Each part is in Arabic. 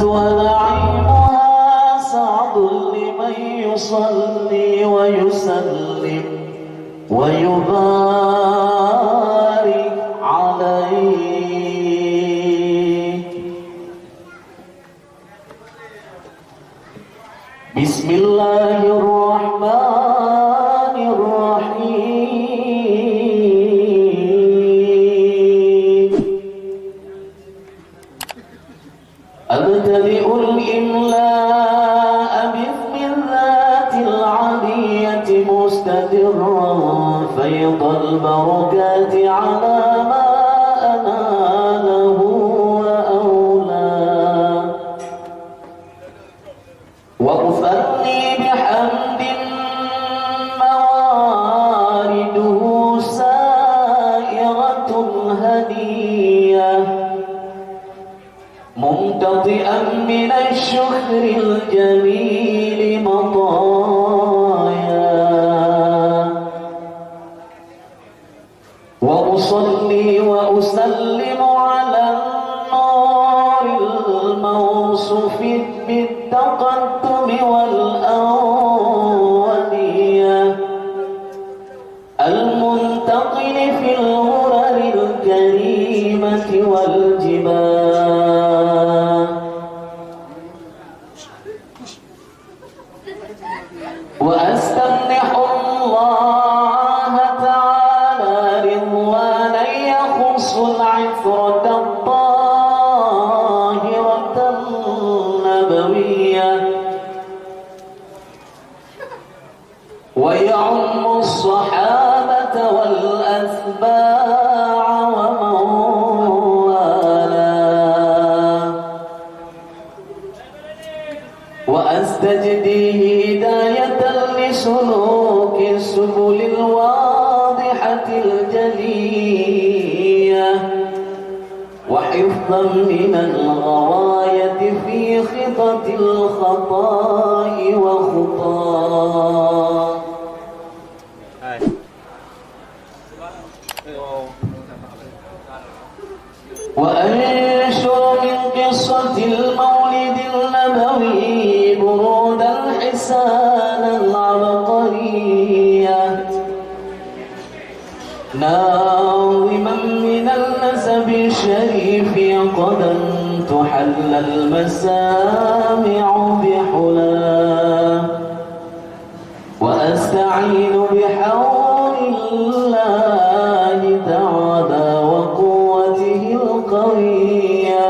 ونعيمها سعد لمن يصلي ويسلم ويبارك عليه. بسم الله الرحمن الرحيم. أبتدئ الإملاء باسم الذات العلية مستدرا فيض البركات على ما أناله وأولى، وأثني بحمد موارده سائغة هدية ممتطئا من الشكر الجميل مطايا، وأصلي وأسلم على النور الموصوف بالتقدم والأولية المنتقل في الغرر الكريمة والجبال، وأستمنح الله تعالى رضوانا يخص العفرة الطاهرة النبوية ويعم الصحابة والأتباع ومن والاه، وأستجدي هداية لسلوك السبل الواضحة الجلية وحفظا من الغواية في خطة الخطاء وخطاه. وأنشر من قصة المولد النبوي برودا حسانا عبقريا ناظما من النسب الشريف قدا تحل المسامع بحلاه، وأستعين بحول الله تعالى وقوته القوية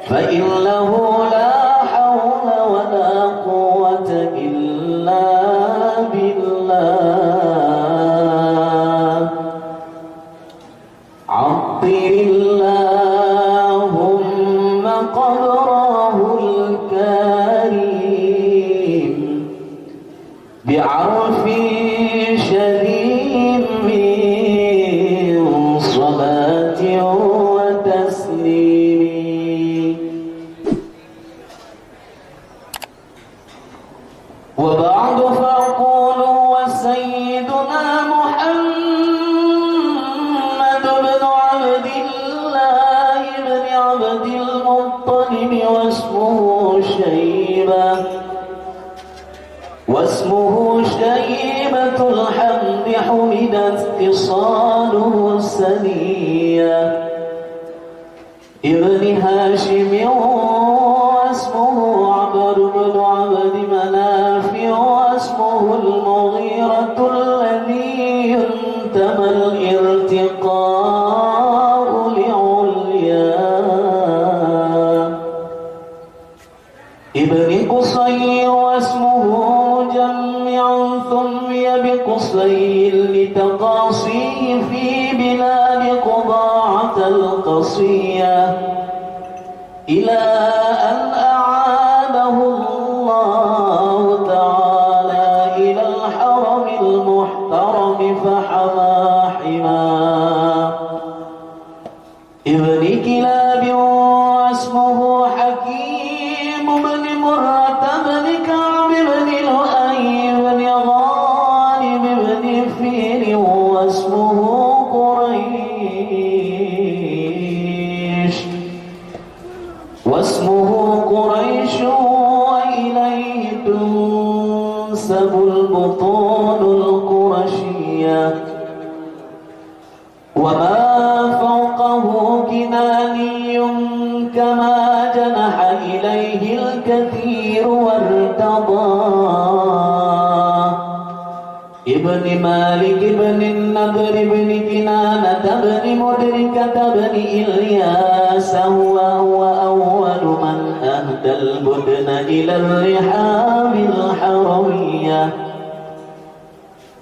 فإنه لا حول ولا قوة إلا بالله. عطر اللهم قبره الكريم بعرف شديد من صلاة وتسليم. وبعد فأقول وسيدنا محمد بن عبد الله بن عبد المطلب واسمه شيبة الحمد حمدت اتصاله السنية ابن هاشم، واسمه عمرو بن عبد مناف، واسمه المغيرة الذي ينتمى الارتقاء لعليا ابن قصي، واسمه مجمع ثمي بقصي لتقاصيه في بلاد قضاعة القصية إلى أن أعاده الله تعالى إلى الحرم المحترم فحمى حماه ابن كلاب، واسمه حكيم بن مرة بن كعب بن لؤي بن غالب بن فيل، واسمه قريش قريش وإليه تنسب البطون القرشية وما فوقه كناني كما جنح إليه الكثير وارتضاه ابن مالك ابن النضر ابن كنانة ابن مدركة ابن إلياس هو أول من أهدى البدن إلى الرحاب الحروية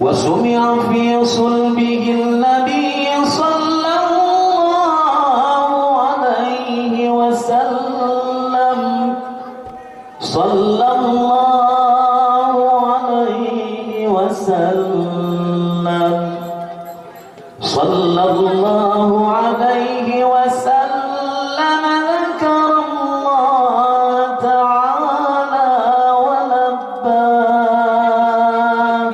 وسمع في صلبه النبي صلى الله عليه وسلم صلى الله عليه وسلم صلى الله عليه وسلم ذكر الله تعالى ولباه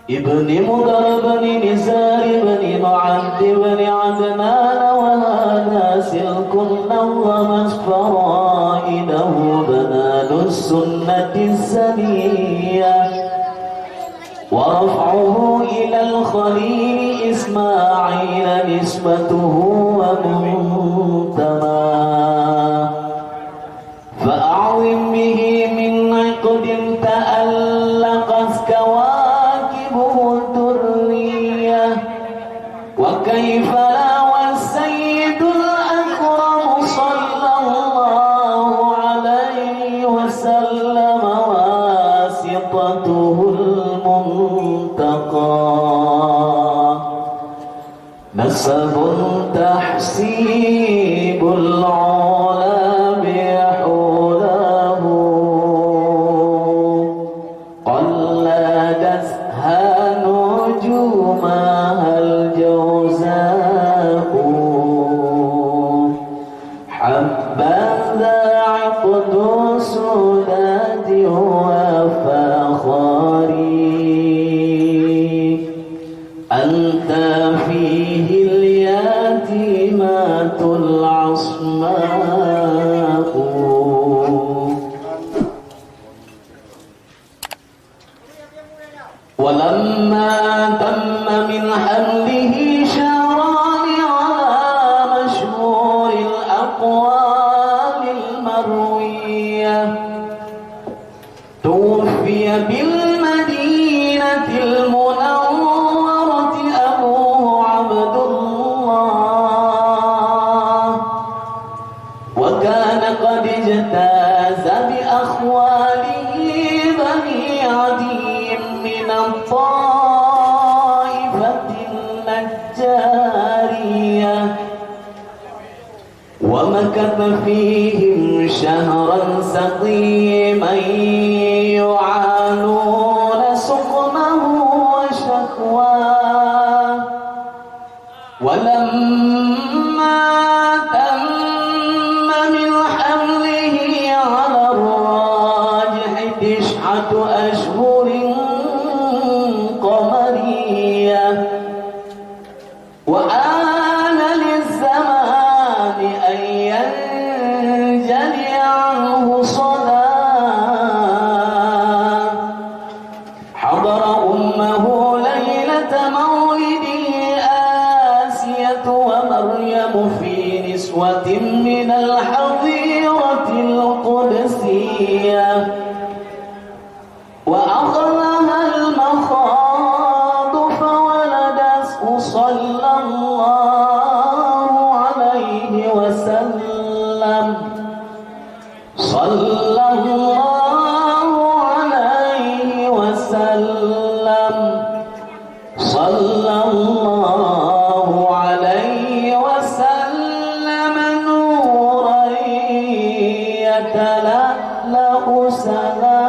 ابن مضر بن نزار بن معد بن عدنان وهذا سلك نظم فرائده بنان السنة السنية ورفعه إلى الخليل إسماعيل نسبته ومنتماه فأعظم به من عقد تألقت كواكبه الدرية وكيف لا والسيد الأكرم صلى الله عليه وسلم واسطته المنتقى نسب تحسيب العلا بحوله قلدتها نجومها الجوزاء حبذا عقد سداد وفخاري أنت فيه اليتيمات العصماء ولما تم من حمله شهران على مشهور الأقوال المروية توفي بالمدينة المنورة أبوه عبد الله وكان قد اجتاز بأخواله بني عدي من الطائفة النجارية ومكث فيهم شهرا سقيما يعانون سقمه وشكواه ولما تم من حمله على الراجح 9 أشهر قمرية وآن للزمان أن ينجلي عنه صلاة حضر أمه ليلة مولده آسية ومريم في نسوة من الحظيرة القدسية وأخذها المخاض فولدته صلى الله عليه وسلم صلى الله عليه وسلم صلى الله عليه وسلم نورا يتلألأ سلام